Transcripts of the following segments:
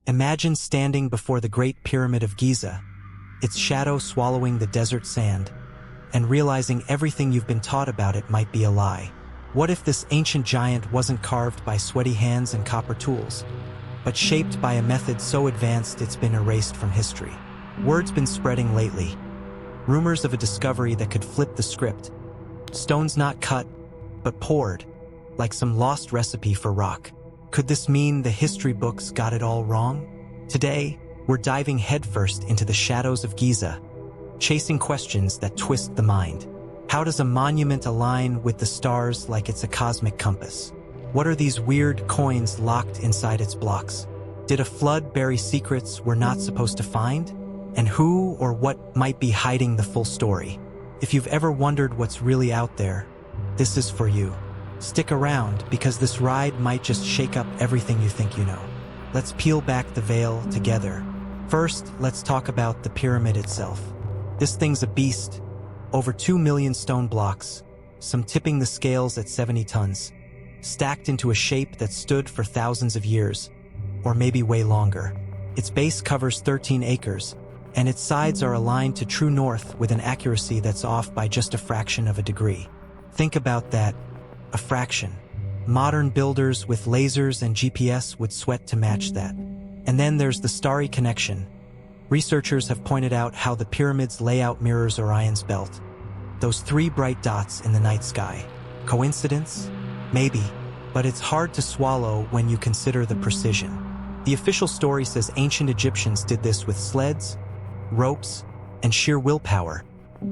Imagine standing before the Great Pyramid of Giza, its shadow swallowing the desert sand, and realizing everything you've been taught about it might be a lie. What if this ancient giant wasn't carved by sweaty hands and copper tools, but shaped by a method so advanced it's been erased from history? Word's been spreading lately. Rumors of a discovery that could flip the script. Stones not cut, but poured, like some lost recipe for rock. Could this mean the history books got it all wrong? Today, we're diving headfirst into the shadows of Giza, chasing questions that twist the mind. How does a monument align with the stars like it's a cosmic compass? What are these weird coins locked inside its blocks? Did a flood bury secrets we're not supposed to find? And who or what might be hiding the full story? If you've ever wondered what's really out there, this is for you. Stick around, because this ride might just shake up everything you think you know. Let's peel back the veil together. First, let's talk about the pyramid itself. This thing's a beast. Over 2 million stone blocks, some tipping the scales at 70 tons, stacked into a shape that stood for thousands of years, or maybe way longer. Its base covers 13 acres, and its sides are aligned to true north with an accuracy that's off by just a fraction of a degree. Think about that, a fraction. Modern builders with lasers and GPS would sweat to match that. And then there's the starry connection. Researchers have pointed out how the pyramid's layout mirrors Orion's belt. Those 3 bright dots in the night sky. Coincidence? Maybe, but it's hard to swallow when you consider the precision. The official story says ancient Egyptians did this with sleds, ropes, and sheer willpower,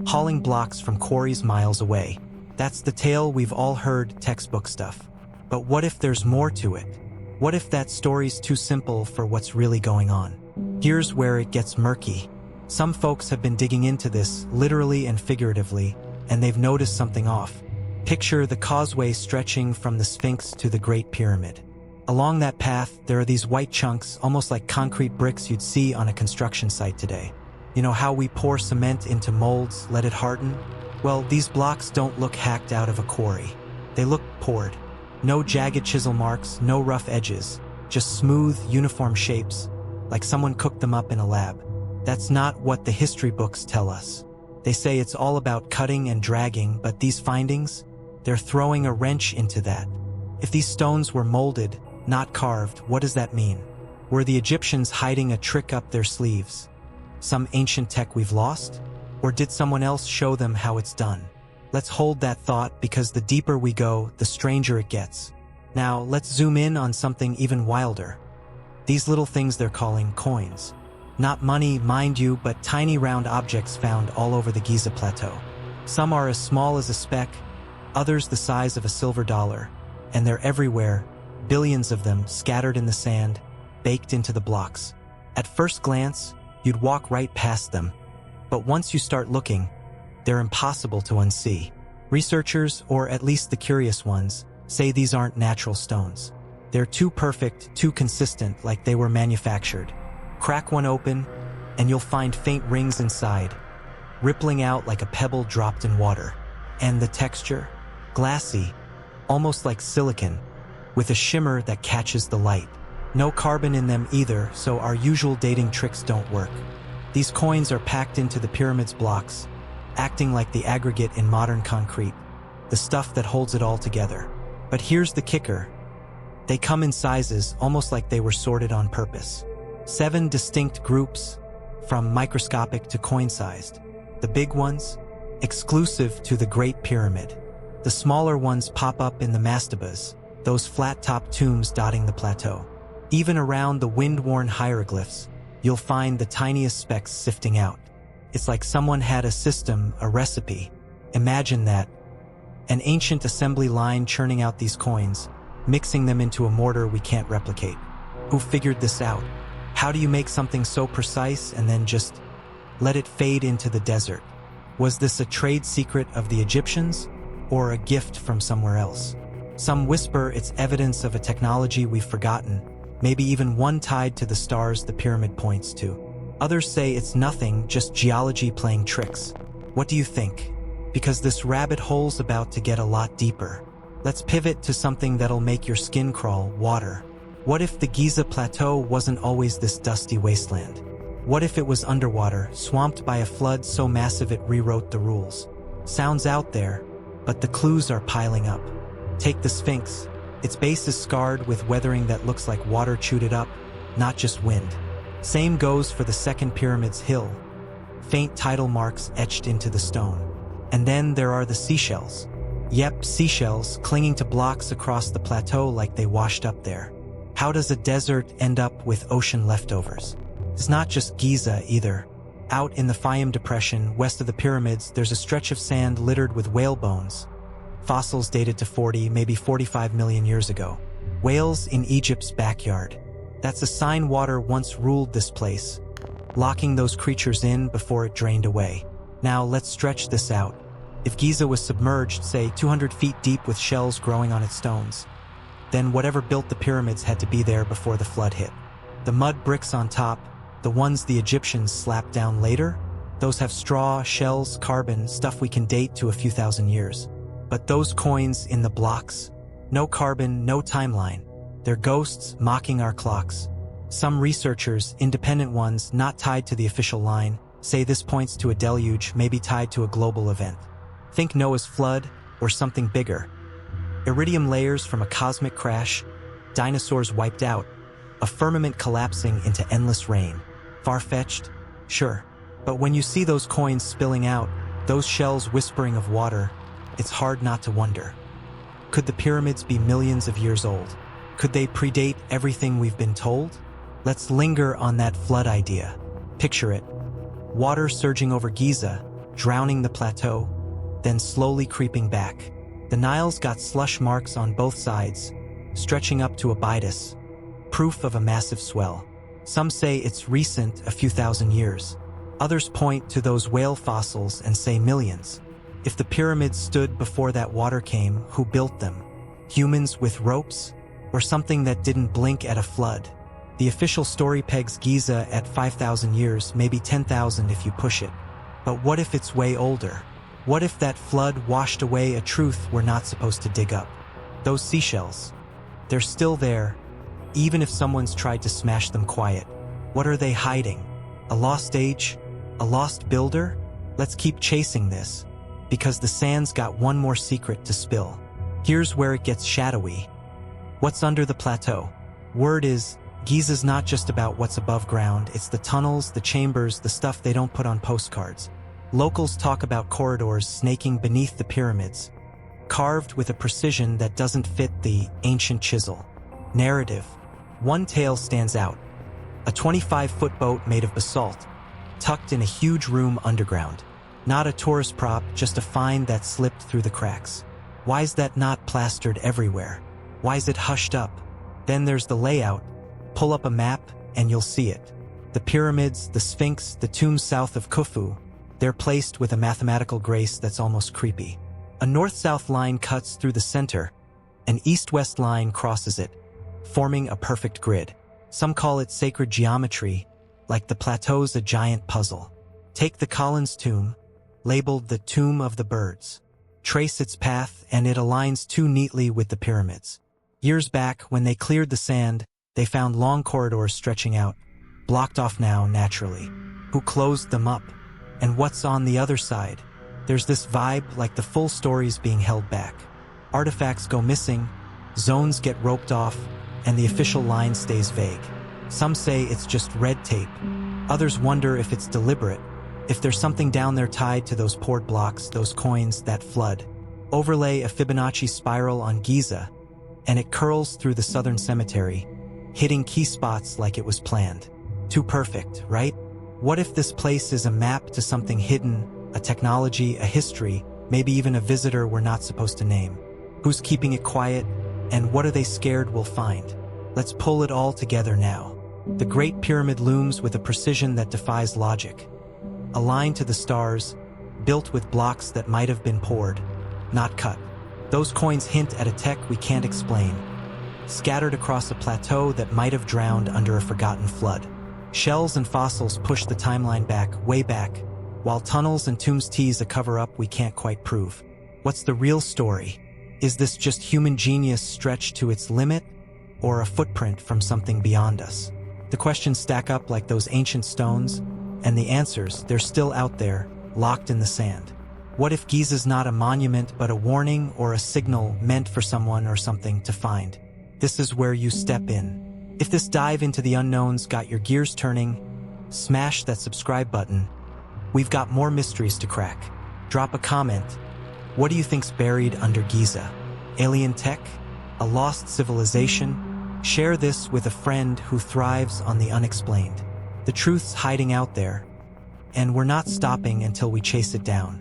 hauling blocks from quarries miles away. That's the tale we've all heard, textbook stuff. But what if there's more to it? What if that story's too simple for what's really going on? Here's where it gets murky. Some folks have been digging into this, literally and figuratively, and they've noticed something off. Picture the causeway stretching from the Sphinx to the Great Pyramid. Along that path, there are these white chunks, almost like concrete bricks you'd see on a construction site today. You know how we pour cement into molds, let it harden? Well, these blocks don't look hacked out of a quarry. They look poured. No jagged chisel marks, no rough edges, just smooth, uniform shapes, like someone cooked them up in a lab. That's not what the history books tell us. They say it's all about cutting and dragging, but these findings, they're throwing a wrench into that. If these stones were molded, not carved, what does that mean? Were the Egyptians hiding a trick up their sleeves? Some ancient tech we've lost? Or did someone else show them how it's done? Let's hold that thought, because the deeper we go, the stranger it gets. Now, let's zoom in on something even wilder. These little things they're calling coins. Not money, mind you, but tiny round objects found all over the Giza Plateau. Some are as small as a speck, others the size of a silver dollar, and they're everywhere, billions of them scattered in the sand, baked into the blocks. At first glance, you'd walk right past them, but once you start looking, they're impossible to unsee. Researchers, or at least the curious ones, say these aren't natural stones. They're too perfect, too consistent, like they were manufactured. Crack one open, and you'll find faint rings inside, rippling out like a pebble dropped in water. And the texture? Glassy, almost like silicon, with a shimmer that catches the light. No carbon in them either, so our usual dating tricks don't work. These coins are packed into the pyramid's blocks, acting like the aggregate in modern concrete, the stuff that holds it all together. But here's the kicker. They come in sizes almost like they were sorted on purpose. 7 distinct groups, from microscopic to coin-sized. The big ones, exclusive to the Great Pyramid. The smaller ones pop up in the mastabas, those flat-topped tombs dotting the plateau. Even around the wind-worn hieroglyphs, you'll find the tiniest specks sifting out. It's like someone had a system, a recipe. Imagine that. An ancient assembly line churning out these coins, mixing them into a mortar we can't replicate. Who figured this out? How do you make something so precise and then just let it fade into the desert? Was this a trade secret of the Egyptians, or a gift from somewhere else? Some whisper it's evidence of a technology we've forgotten, maybe even one tied to the stars the pyramid points to. Others say it's nothing, just geology playing tricks. What do you think? Because this rabbit hole's about to get a lot deeper. Let's pivot to something that'll make your skin crawl, water. What if the Giza Plateau wasn't always this dusty wasteland? What if it was underwater, swamped by a flood so massive it rewrote the rules? Sounds out there, but the clues are piling up. Take the Sphinx. Its base is scarred with weathering that looks like water chewed it up, not just wind. Same goes for the second pyramid's hill. Faint tidal marks etched into the stone. And then there are the seashells. Yep, seashells clinging to blocks across the plateau like they washed up there. How does a desert end up with ocean leftovers? It's not just Giza either. Out in the Fayum Depression, west of the pyramids, there's a stretch of sand littered with whale bones. Fossils dated to 40, maybe 45 million years ago. Whales in Egypt's backyard. That's a sign water once ruled this place, locking those creatures in before it drained away. Now let's stretch this out. If Giza was submerged, say 200 feet deep with shells growing on its stones, then whatever built the pyramids had to be there before the flood hit. The mud bricks on top, the ones the Egyptians slapped down later, those have straw, shells, carbon, stuff we can date to a few thousand years. But those coins in the blocks? No carbon, no timeline. They're ghosts mocking our clocks. Some researchers, independent ones not tied to the official line, say this points to a deluge, maybe tied to a global event. Think Noah's flood or something bigger. Iridium layers from a cosmic crash, dinosaurs wiped out, a firmament collapsing into endless rain. Far-fetched? Sure. But when you see those coins spilling out, those shells whispering of water, it's hard not to wonder. Could the pyramids be millions of years old? Could they predate everything we've been told? Let's linger on that flood idea. Picture it. Water surging over Giza, drowning the plateau, then slowly creeping back. The Nile's got slush marks on both sides, stretching up to Abydos, proof of a massive swell. Some say it's recent, a few thousand years. Others point to those whale fossils and say millions. If the pyramids stood before that water came, who built them? Humans with ropes? Or something that didn't blink at a flood? The official story pegs Giza at 5,000 years, maybe 10,000 if you push it. But what if it's way older? What if that flood washed away a truth we're not supposed to dig up? Those seashells, they're still there, even if someone's tried to smash them quiet. What are they hiding? A lost age? A lost builder? Let's keep chasing this, because the sand's got one more secret to spill. Here's where it gets shadowy. What's under the plateau? Word is, Giza's not just about what's above ground, it's the tunnels, the chambers, the stuff they don't put on postcards. Locals talk about corridors snaking beneath the pyramids, carved with a precision that doesn't fit the ancient chisel. Narrative. One tale stands out. A 25-foot boat made of basalt, tucked in a huge room underground. Not a tourist prop, just a find that slipped through the cracks. Why is that not plastered everywhere? Why is it hushed up? Then there's the layout. Pull up a map and you'll see it. The pyramids, the Sphinx, the tombs south of Khufu, they're placed with a mathematical grace that's almost creepy. A north-south line cuts through the center, an east-west line crosses it, forming a perfect grid. Some call it sacred geometry, like the plateau's a giant puzzle. Take the Collins tomb, labeled the Tomb of the Birds. Trace its path and it aligns too neatly with the pyramids. Years back, when they cleared the sand, they found long corridors stretching out, blocked off now naturally. Who closed them up? And what's on the other side? There's this vibe like the full story's being held back. Artifacts go missing, zones get roped off, and the official line stays vague. Some say it's just red tape. Others wonder if it's deliberate, if there's something down there tied to those poured blocks, those coins, that flood. Overlay a Fibonacci spiral on Giza, and it curls through the southern cemetery, hitting key spots like it was planned. Too perfect, right? What if this place is a map to something hidden, a technology, a history, maybe even a visitor we're not supposed to name? Who's keeping it quiet, and what are they scared we'll find? Let's pull it all together now. The Great Pyramid looms with a precision that defies logic. Aligned to the stars, built with blocks that might have been poured, not cut. Those coins hint at a tech we can't explain, scattered across a plateau that might have drowned under a forgotten flood. Shells and fossils push the timeline back, way back, while tunnels and tombs tease a cover-up we can't quite prove. What's the real story? Is this just human genius stretched to its limit? or a footprint from something beyond us? The questions stack up like those ancient stones, and the answers, they're still out there, locked in the sand. What if Giza's not a monument but a warning or a signal meant for someone or something to find? This is where you step in. If this dive into the unknowns got your gears turning, smash that subscribe button. We've got more mysteries to crack. Drop a comment. What do you think's buried under Giza? Alien tech? A lost civilization? Share this with a friend who thrives on the unexplained. The truth's hiding out there, and we're not stopping until we chase it down.